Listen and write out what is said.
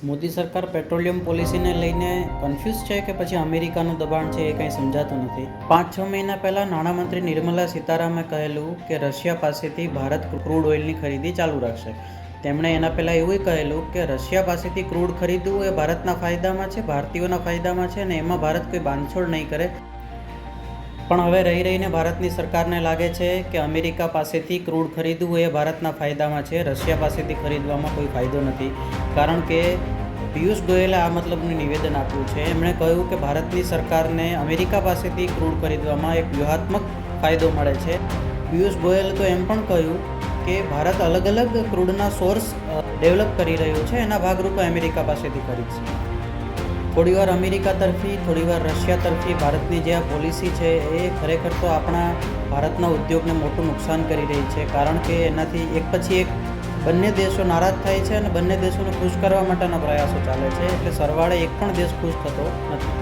મોદી સરકાર પેટ્રોલિયમ પોલિસીને લઈને કન્ફ્યુઝ છે કે પછી અમેરિકાનું દબાણ છે એ કંઈ સમજાતું નથી. 5-6 મહિના પહેલાં નાણામંત્રી નિર્મલા સીતારામે કહેલું કે રશિયા પાસેથી ભારત ક્રૂડ ઓઇલની ખરીદી ચાલુ રાખશે. તેમણે એના પહેલાં એવું કહેલું કે રશિયા પાસેથી ક્રૂડ ખરીદવું એ ભારતના ફાયદામાં છે, ભારતીયોના ફાયદામાં છે અને એમાં ભારત કોઈ બાંધછોડ નહીં કરે. પણ હવે રહીને ભારતની સરકારને લાગે છે કે અમેરિકા પાસેથી ક્રૂડ ખરીદવું એ ભારતના ફાયદામાં છે, રશિયા પાસેથી ખરીદવામાં કોઈ ફાયદો નથી. કારણ કે પિયુષ ગોયલે આ મતલબનું નિવેદન આપ્યું છે. એમણે કહ્યું કે ભારતની સરકારને અમેરિકા પાસેથી ક્રૂડ ખરીદવામાં એક વ્યૂહાત્મક ફાયદો મળે છે. પિયુષ ગોયલે તો એમ પણ કહ્યું કે ભારત અલગ અલગ ક્રૂડના સોર્સ ડેવલપ કરી રહ્યું છે, એના ભાગરૂપે અમેરિકા પાસેથી ખરીદશે. થોડીવાર અમેરિકા તરફી, થોડીવાર રશિયા તરફી ભારતની જે આ પોલિસી છે એ ખરેખર તો આપણા ભારતના ઉદ્યોગને મોટું નુકસાન કરી રહી છે. કારણ કે એનાથી એક પછી એક બંને દેશો નારાજ થાય છે અને બંને દેશોને ખુશ કરવા માટેના પ્રયાસો ચાલે છે. એટલે સરવાળે એક પણ દેશ ખુશ થતો નથી.